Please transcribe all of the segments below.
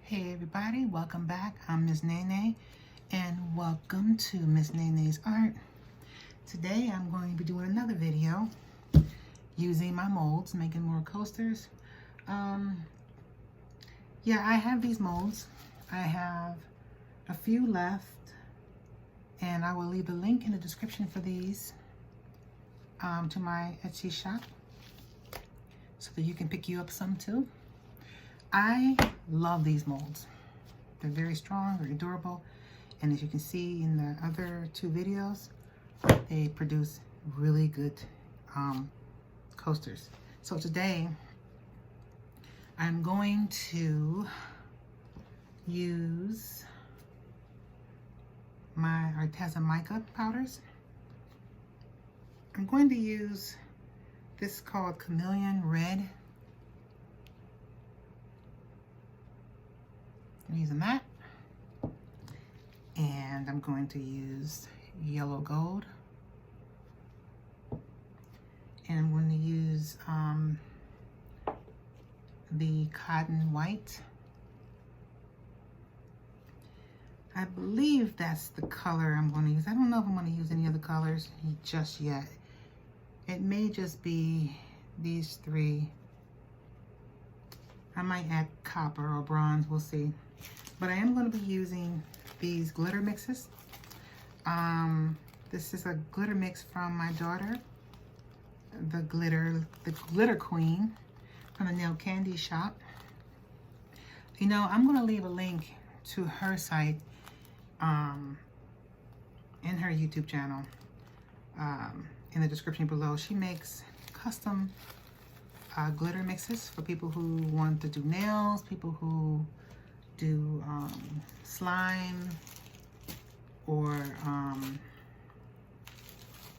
Hey everybody, welcome back. I'm Ms. Nene and welcome to Ms. Nene's Art. Today I'm going to be doing another video using my molds, making more coasters. Yeah, I have these molds. I have a few left and I will leave a link in the description for these to my Etsy shop so that you can pick you up some too. I love these molds. They're very strong, very durable, and as you can see in the other two videos, they produce really good coasters. So today I'm going to use my Arteza mica powders. I'm going to use this called Chameleon Red. I'm using that, and I'm going to use yellow gold, and I'm going to use the cotton white. I believe that's the color I'm going to use. I don't know if I'm going to use any other colors just yet. It may just be these three. I might add copper or bronze, we'll see. But I am going to be using these glitter mixes. This is a glitter mix from my daughter, the glitter queen from the Nail Candy Shoppe. You know, I'm going to leave a link to her site in her YouTube channel in the description below. She makes custom glitter mixes for people who want to do nails, people who do slime or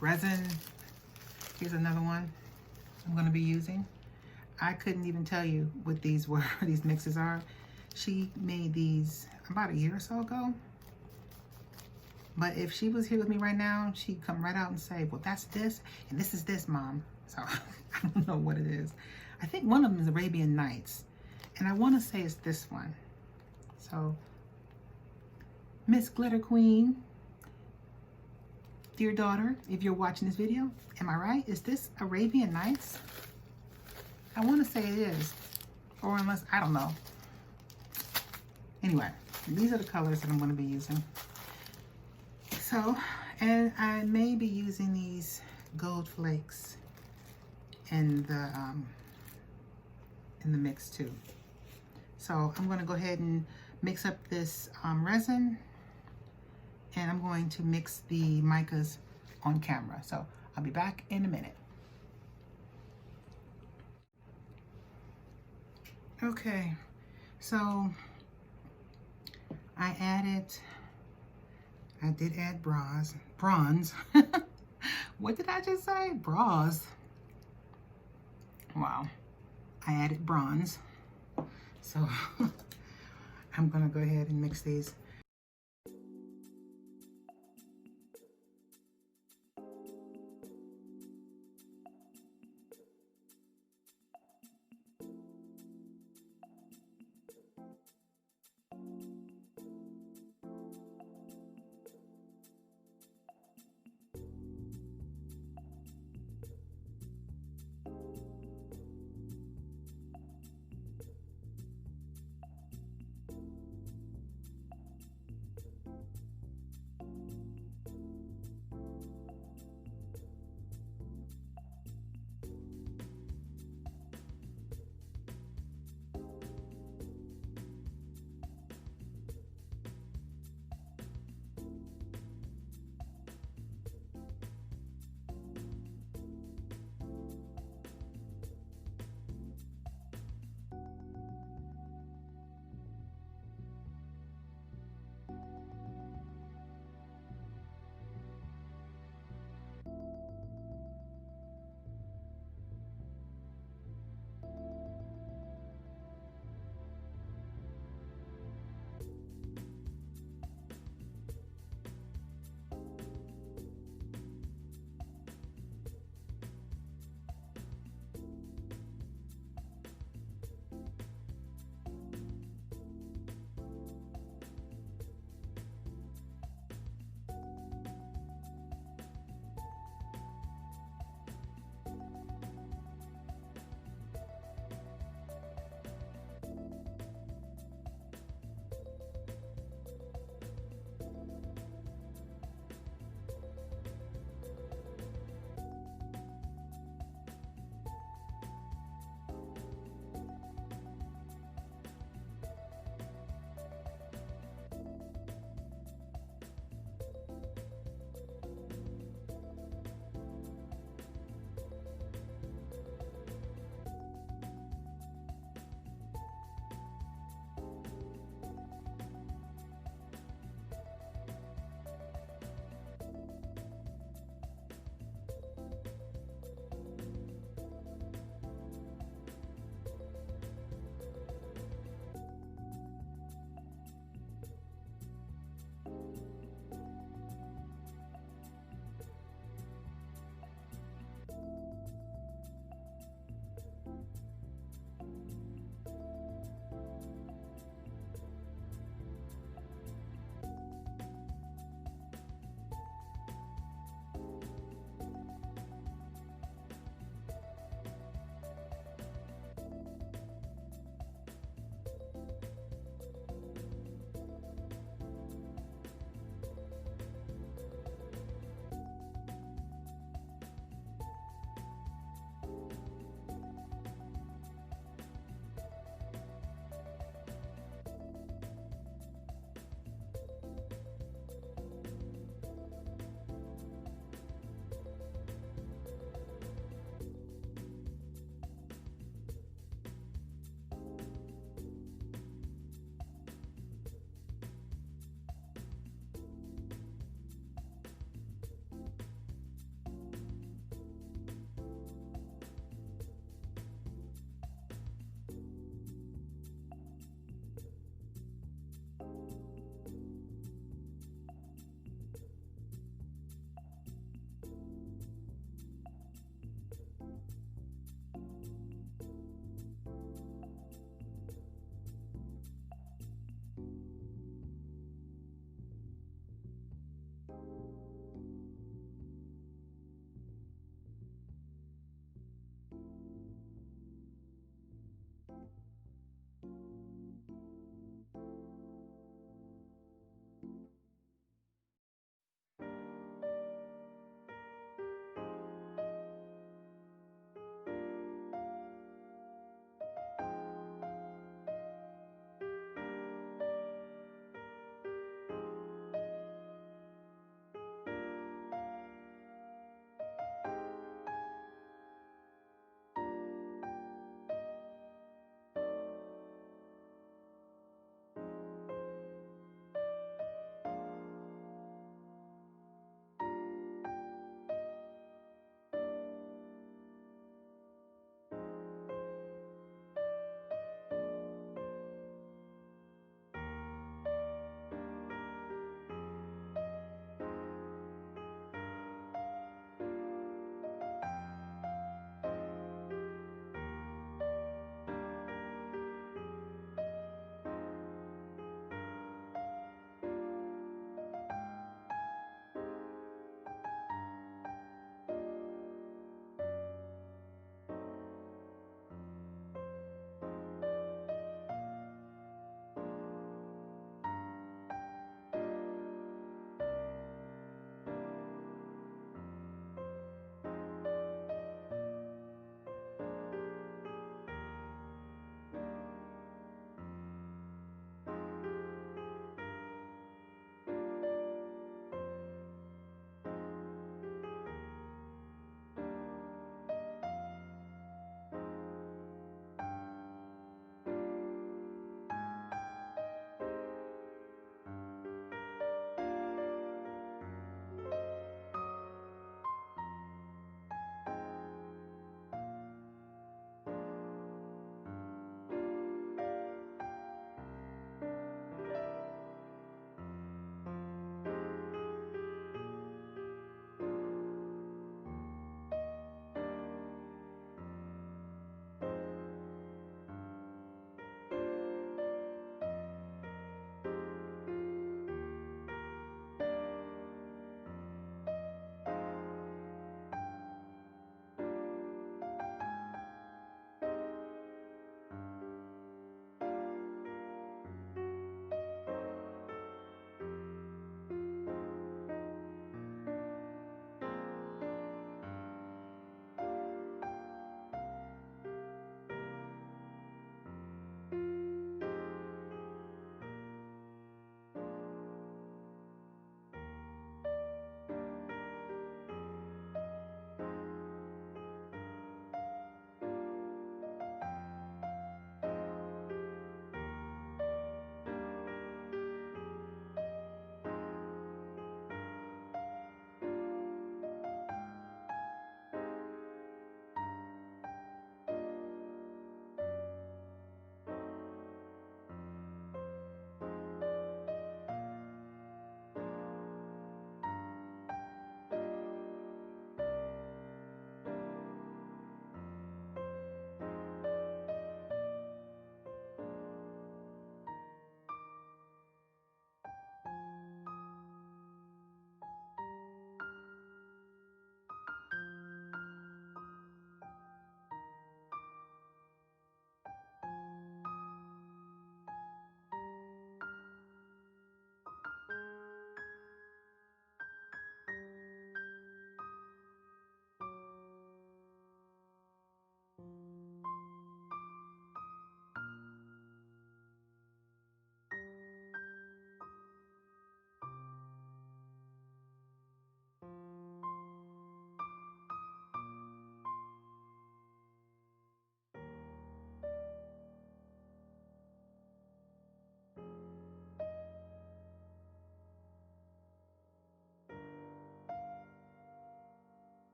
resin. Here's another one I'm going to be using. I couldn't even tell you what these were, these mixes are. She made these about a year or so ago. But if she was here with me right now, she'd come right out and say, well, that's this, and this is this, Mom. So I don't know what it is. I think one of them is Arabian Nights, and I want to say it's this one. So, Miss Glitter Queen, dear daughter, if you're watching this video, am I right? Is this Arabian Nights? I want to say it is, or unless, I don't know. Anyway, these are the colors that I'm going to be using. So, and I may be using these gold flakes in the mix too. So I'm going to go ahead and mix up this resin, and I'm going to mix the micas on camera. So I'll be back in a minute. Okay, so I did add bronze. What did I just say? Bras. Wow. I added bronze. So I'm gonna go ahead and mix these.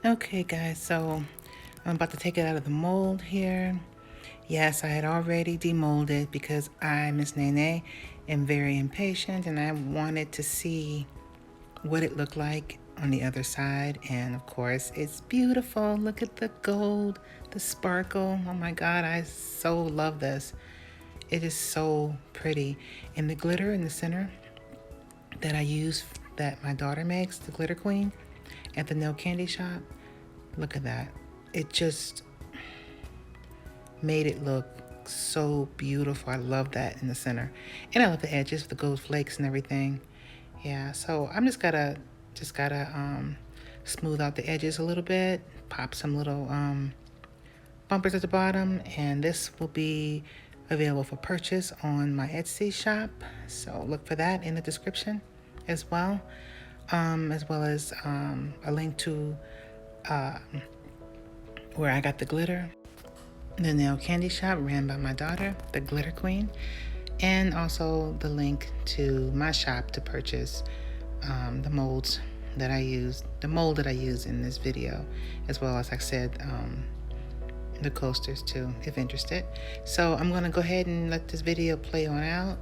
Okay guys, so I'm about to take it out of the mold here. Yes, I had already demolded because I, Miss Nene, am very impatient and I wanted to see what it looked like on the other side. And of course, it's beautiful. Look at the gold, the sparkle. Oh my God, I so love this. It is so pretty. And the glitter in the center that I use, that my daughter makes, the Glitter Queen, at the Nail Candy Shop. Look at that. It just made it look so beautiful. I love that in the center. And I love the edges with the gold flakes and everything. Yeah, so I'm just gotta smooth out the edges a little bit, pop some little bumpers at the bottom, and this will be available for purchase on my Etsy shop. So look for that in the description as well as a link to where I got the glitter, the Nail Candy Shop ran by my daughter, the Glitter Queen, and also the link to my shop to purchase the molds that I use, the mold that I use in this video, as well as I said, the coasters too, if interested. So I'm going to go ahead and let this video play on out,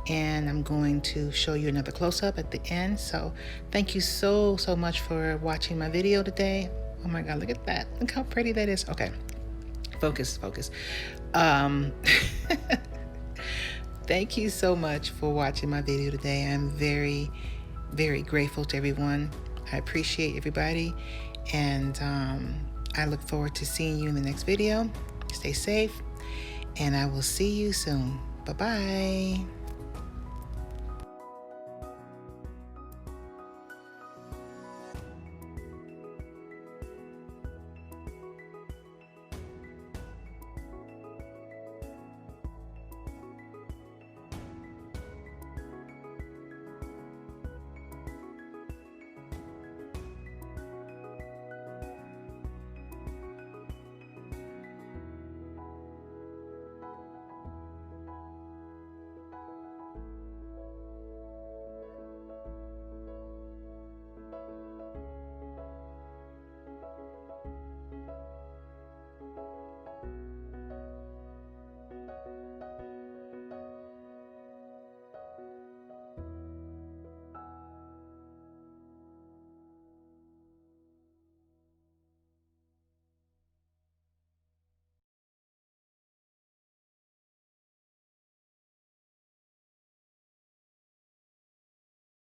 and I'm going to show you another close-up at the end. So thank you so much for watching my video today. Oh my God, look at that. Look how pretty that is. Okay, focus. Thank you so much for watching my video today. I'm very grateful to everyone. I appreciate everybody, and I look forward to seeing you in the next video. Stay safe, and I will see you soon. Bye-bye.